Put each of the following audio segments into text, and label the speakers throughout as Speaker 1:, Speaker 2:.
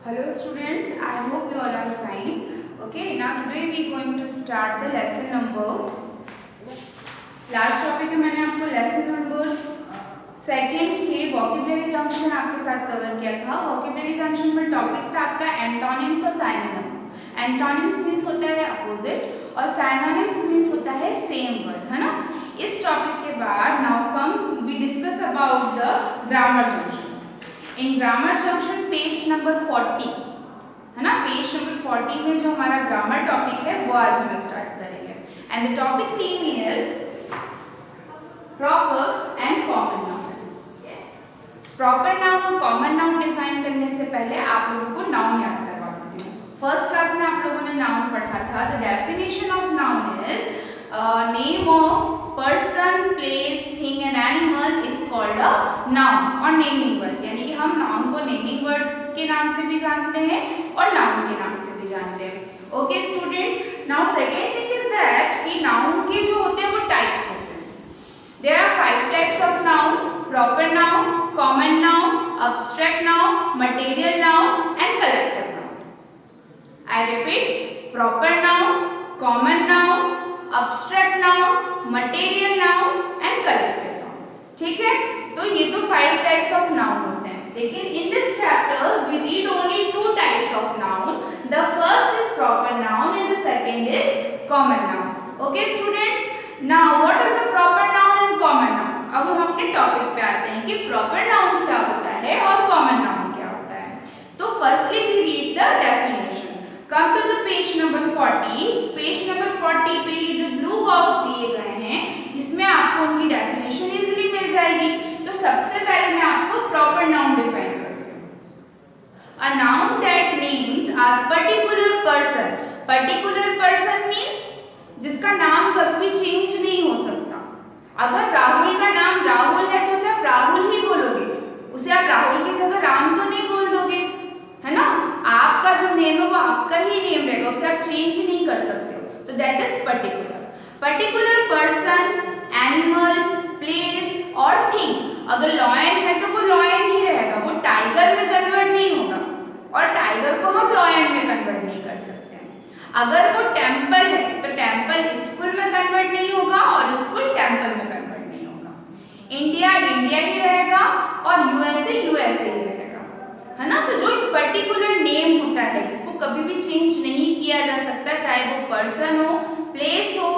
Speaker 1: Hello students, I hope you all are fine. Okay, now today we are going to start the lesson number. Last topic में मैंने आपको lesson number second के vocabulary junction आपके साथ cover किया था। Vocabulary junction में topic था आपका एंटोनिम्स और साइनोनिम्स। एंटोनिम्स मीन्स होता है अपोजिट और साइनोनिम्स मीन्स होता है सेम वर्ड, है ना। इस टॉपिक के बाद now come we discuss about the grammar junction. In grammar junction page number 40, है ना, पेज नंबर 40 में जो हमारा ग्रामर टॉपिक है वो आज हम स्टार्ट करेंगे। And the topic name is proper and common noun. Proper noun और कॉमन नाउन डिफाइन करने से पहले आप लोगों को नाउन याद करवा देती हूँ। फर्स्ट क्लास में आप लोगों ने नाउन पढ़ा था। The definition of noun is name of person, place, thing and animal is called a noun और नेमिंग वर्ड। यानी कि हम नाउन को नेमिंग वर्ड्स के नाम से भी जानते हैं और नाउन के नाम से भी जानते हैं। Okay student, now second thing is that कि नाउन के जो होते हैं वो टाइप्स होते हैं। There are 5 types of noun: proper noun, common noun, abstract noun, material noun, and collective noun. I repeat: proper noun, common noun, abstract noun, material noun, and collective noun. ठीक है, तो ये तो 5 types of noun होते हैं। लेकिन in this chapters we read only 2 types of noun. The first is proper noun and the second is common noun. Okay students, now what is the proper noun and common noun? अब हम अपने topic पे आते हैं कि proper noun क्या होता है और कॉमन नाउन क्या होता है। तो firstly we read the definition. Come to the page number 40। Page number 40 पे ये जो ब्लू बॉक्स दिए गए हैं इसमें आपको उनकी डेफिनेशन इजीली मिल जाएगी। तो सबसे पहले मैं आपको प्रॉपर नाउन डिफाइन करती हूँ। A noun that names are particular person. Particular person means जिसका नाम कभी भी चेंज नहीं हो सकता। अगर राहुल का नाम राहुल है तो उसे आप राहुल ही बोलोगे, उसे आप राहुल की जगह राम तो नहीं बोल दोगे, है ना। आपका जो नेम है वो आपका ही नेम रहेगा, उसे आप चेंज नहीं कर सकते हो। तो that is particular. Particular person, animal, place और थिंग। अगर लॉयन है तो वो लॉयन ही रहेगा, वो टाइगर में कन्वर्ट नहीं होगा और टाइगर को हम लॉयन में कन्वर्ट नहीं कर सकते। अगर वो टेम्पल है तो टेम्पल स्कूल में कन्वर्ट नहीं होगा और स्कूल टेम्पल में कन्वर्ट नहीं होगा। इंडिया इंडिया ही रहेगा और यूएसए यूएसए ही रहेगा, है ना। तो जो एक पर्टिकुलर नेम होता है जिसको कभी भी चेंज नहीं किया जा सकता, चाहे वो पर्सन हो, प्लेस हो,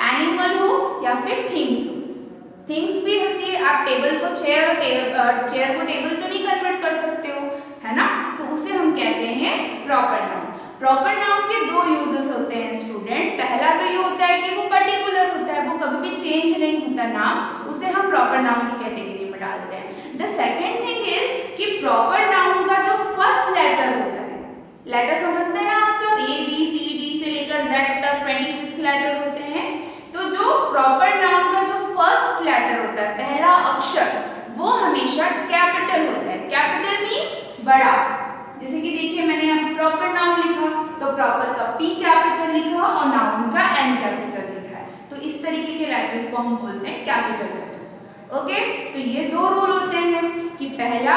Speaker 1: एनिमल हो या फिर थिंग्स हो। थिंग्स भी होती है, आप टेबल को चेयर और चेयर को टेबल तो नहीं कन्वर्ट कर सकते हो, है ना। तो उसे हम कहते हैं प्रॉपर नाउन। प्रॉपर नाउन के 2 यूजेस होते हैं स्टूडेंट। पहला तो ये होता है कि वो पर्टिकुलर होता है, वो कभी भी चेंज नहीं होता नाम, उसे हम प्रॉपर नाउन की कैटेगरी में डालते हैं। द सेकेंड थिंग इज कि प्रॉपर नाउन का जो फर्स्ट लेटर होता है, लेटर समझते हैं ना आप सब, ए बी सी डी से लेकर जेड तक 26 लेटर होते हैं। तो जो प्रॉपर नाउन का जो फर्स्ट लेटर होता है, पहला अक्षर, वो हमेशा कैपिटल होता है। कैपिटल मीन्स बड़ा। जैसे कि देखिए मैंने यहाँ प्रॉपर नाउन लिखा तो प्रॉपर का P कैपिटल लिखा और नाउन का N कैपिटल लिखा है। तो इस तरीके के लेटर्स को हम बोलते हैं कैपिटल लेटर्स। ओके, तो ये 2 रूल होते हैं कि पहला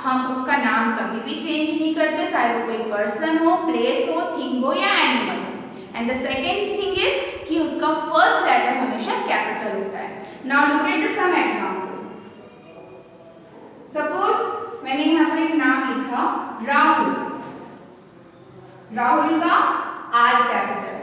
Speaker 1: हम उसका नाम कभी भी चेंज नहीं करते, चाहे वो कोई पर्सन हो, प्लेस हो, थिंग हो या एनिमल हो। And the second thing is कि उसका फर्स्ट लेटर हमेशा कैपिटल होता है। Now look at some example. Suppose मैंने यहाँ पर एक नाम लिखा राहुल। राहुल का R कैपिटल।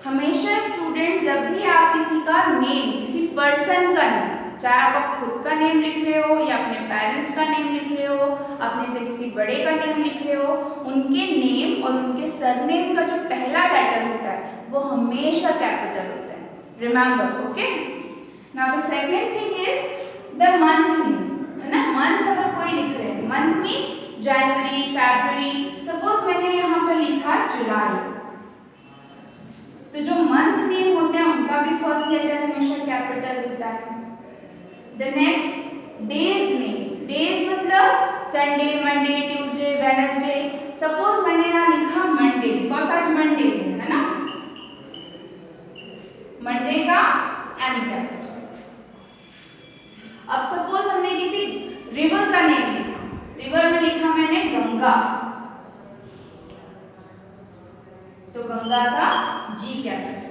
Speaker 1: हमेशा स्टूडेंट जब भी आप किसी का नेम, किसी पर्सन का नेम, चाहे आप खुद का नेम लिख रहे हो या अपने पेरेंट्स का नेम लिख रहे हो, अपने से किसी बड़े का नेम लिख रहे हो, उनके नेम और उनके सरनेम का जो पहला लेटर होता है वो हमेशा कैपिटल होता है। Remember, okay. Now the second thing is the month name, है ना। मंथ अगर कोई लिख रहे हैं, मंथ मीन्स जनवरी, फरवरी। सपोज मैंने यहाँ पर लिखा जुलाई, तो जो मंथ नेम होते हैं उनका भी फर्स्ट लेटर हमेशा कैपिटल होता है। The next days name, days मतलब Sunday, Monday, Tuesday, Wednesday. Suppose मैंने यहाँ लिखा मंडे बिकॉज आज मंडे है ना, मंडे का M कैपिटल। अब सपोज हमने किसी रिवर का नेम लिखा, रिवर में लिखा मैंने गंगा, गंगा का जी कैपिटल।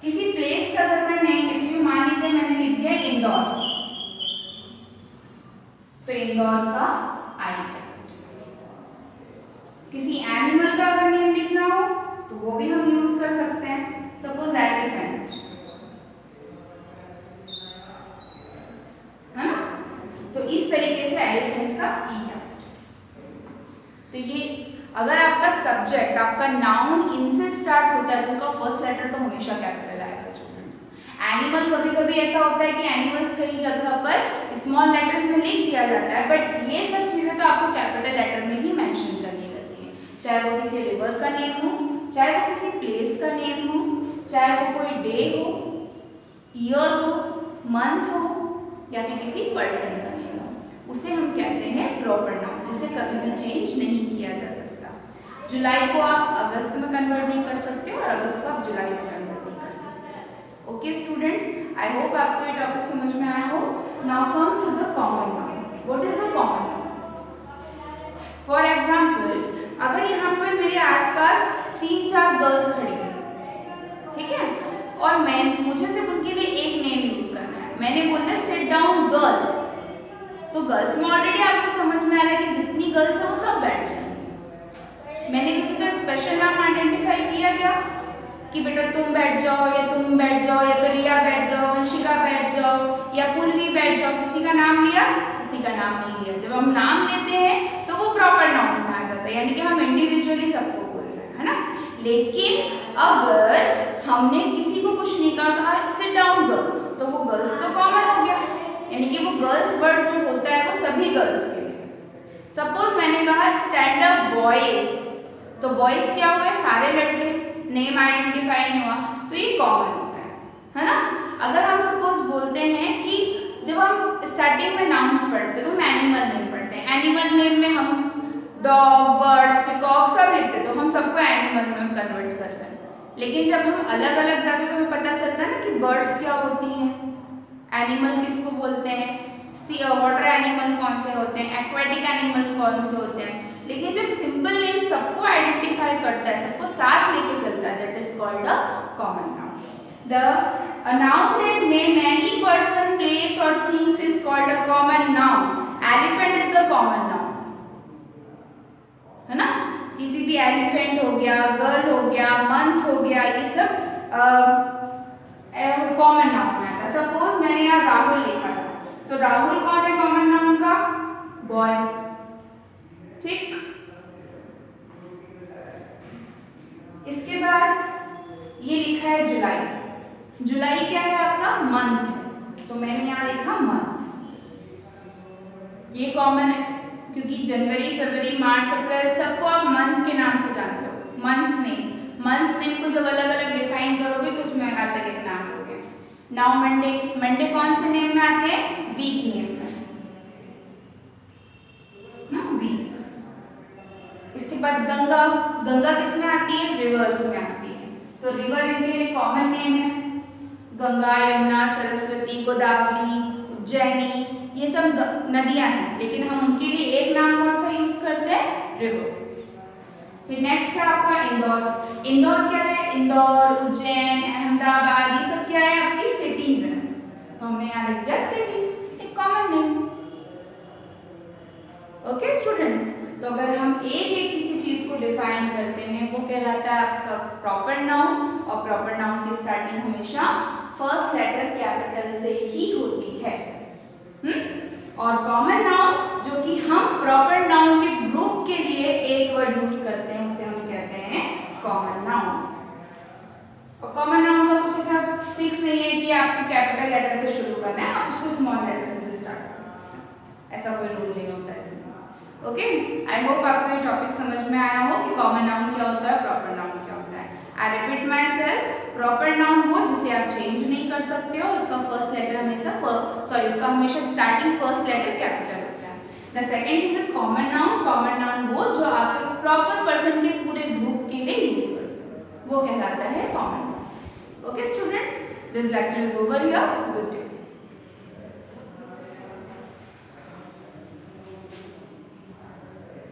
Speaker 1: किसी प्लेस का अगर मैं नेम लिख रही हूँ, मान लीजिए मैंने लिख दिया इंदौर, तो इंदौर का आई कैपिटल। किसी एनिमल का अगर नेम लिखना हो तो वो भी हम यूज कर सकते हैं, सपोज एलिफेंट, है ना, तो इस तरीके से एलिफेंट का ई कैपिटल। तो ये अगर आपका सब्जेक्ट, आपका नाउन इनसे स्टार्ट होता है तो उनका फर्स्ट लेटर तो हमेशा कैपिटल आएगा स्टूडेंट्स। एनिमल कभी कभी ऐसा होता है कि एनिमल्स कई जगह पर स्मॉल लेटर्स में लिख दिया जाता है, बट ये सब चीजें तो आपको कैपिटल लेटर में ही मेंशन करनी रहती है, चाहे वो किसी रिवर का नेम हो, चाहे वो किसी प्लेस का नेम हो, चाहे वो कोई डे हो, ईयर हो, मंथ हो, या फिर किसी पर्सन का नेम हो, उसे हम कहते हैं प्रॉपर नाउन, जिसे कभी भी चेंज नहीं किया जा सकता। जुलाई को आप अगस्त में कन्वर्ट नहीं कर सकते और अगस्त को आप जुलाई में कन्वर्ट नहीं कर सकते। ओके स्टूडेंट्स, आई होप आपको ये टॉपिक समझ में आया हो। Now come to the common noun. What is the common noun? For example, अगर यहाँ पर मेरे आसपास 3-4 गर्ल्स खड़ी हैं, ठीक है, और मुझे सिर्फ उनके लिए एक नेम यूज करना है, मैंने बोल दिया सिट डाउन गर्ल्स, तो गर्ल्स में ऑलरेडी आपको समझ में आ रहा है कि जितनी गर्ल्स है वो सब बैठ जाएंगे। मैंने किसी का स्पेशल नाम आइडेंटिफाई किया क्या कि बेटा तुम बैठ जाओ, या तुम बैठ जाओ, या तो रिया बैठ जाओ, वंशिका बैठ जाओ, या पूर्वी बैठ जाओ, किसी का नाम लिया? किसी का नाम नहीं लिया। जब हम नाम लेते हैं तो वो प्रॉपर नाउन में आ जाता है, यानी कि हम इंडिविजुअली सबको बोल रहे हैं, है ना। लेकिन अगर हमने किसी को कुछ नहीं कहा सिट डाउन गर्ल्स, तो वो गर्ल्स तो कॉमन हो गया, यानी कि वो गर्ल्स वर्ड जो होता है वो सभी गर्ल्स के लिए। सपोज मैंने कहा स्टैंड अप बॉयज, तो बॉयज क्या हुए? सारे लड़के, नेम आइडेंटिफाई नहीं हुआ, तो ये कॉमन होता है ना। अगर हम सपोज बोलते हैं कि जब हम स्टार्टिंग में नाउन्स पढ़ते हैं तो हम एनिमल नेम पढ़ते हैं, एनिमल नेम में हम डॉग, बर्ड्स, पिकॉक सब लिखते हैं, तो हम सबको एनिमल में कन्वर्ट कर रहे हैं। लेकिन जब हम अलग अलग जाते हैं तो हमें पता चलता है ना कि बर्ड्स क्या होती हैं, एनिमल किसको बोलते हैं, वाटर एनिमल कौन से होते हैं, एक्वेटिक एनिमल कौन से होते हैं। लेकिन जो सिंपल नेम सबको आइडेंटिफाई करता है, सबको साथ लेके चलता है, that is called a common noun. The noun that name any person, place और things is called a common noun. Elephant is the common noun, है ना। किसी भी एलिफेंट हो गया, गर्ल हो गया, मंथ हो गया, ये सब कॉमन नाउन में आता है। सपोज मैंने यहाँ राहुल लिखा था, तो राहुल कौन है कॉमन नाउन का? बॉय, ठीक। इसके बाद ये लिखा है जुलाई, जुलाई क्या है आपका? मंथ, तो मैंने यहाँ लिखा मंथ, ये कॉमन है क्योंकि जनवरी, फरवरी, मार्च, अप्रैल सबको आप मंथ के नाम से जानते हो। मंथ्स नेम को जब अलग अलग डिफाइन करोगे तो उसमें अलग अलग नाम होंगे। नाउ मंडे, मंडे कौन से नेम में आते हैं? वीक नेम में, ना वीक। इसके बाद गंगा, गंगा किस में आती है? रिवर्स में आती है, तो रिवर इनके लिए कॉमन नेम है। गंगा, यमुना, सरस्वती, गोदावरी, उज्जैनी, ये सब नदियां हैं, लेकिन हम उनके लिए एक नाम कौन सा यूज करते हैं? रिवर। फिर नेक्स्ट है आपका इंदौर। इंदौर क्या है? इंदौर, उज्जैन, अहमदाबाद, ये सब क्या है? आपकी सिटीज हैं, तो हमने यहाँ लिख दिया सिटी, एक कॉमन नेम। ओके स्टूडेंट्स, तो अगर हम एक किसी चीज को डिफाइन करते हैं वो कहलाता है आपका प्रॉपर नाउन, और प्रॉपर नाउन की स्टार्टिंग हमेशा फर्स्ट लेटर कैपिटल से ही होती है। और कॉमन नाउन जो कि हम प्रॉपर नाउन के ग्रुप के लिए एक वर्ड यूज करते हैं उसे हम कहते हैं कॉमन नाउन। और कॉमन नाउन का कुछ ऐसा फिक्स नहीं है कि आपको कैपिटल लेटर से शुरू करना है, आप उसको स्मॉल लेटर से भी स्टार्ट कर सकते हैं, ऐसा कोई रूल नहीं होता है इसमें। ओके, आई होप आपको ये टॉपिक समझ में आया हो कि कॉमन नाउन क्या होता है, प्रॉपर नाउन क्या होता है। I repeat my self, proper noun वो जिसे आप चेंज नहीं कर सकते हो, उसका फर्स्ट लेटर हमेशा उसका हमेशा स्टार्टिंग फर्स्ट लेटर कैपिटल होता है। The second thing is common noun. Common noun वो जो आप एक प्रॉपर पर्सन के पूरे ग्रुप के लिए यूज करते हो, वो कहलाता है common noun. Okay students, this lecture is over here. Good day.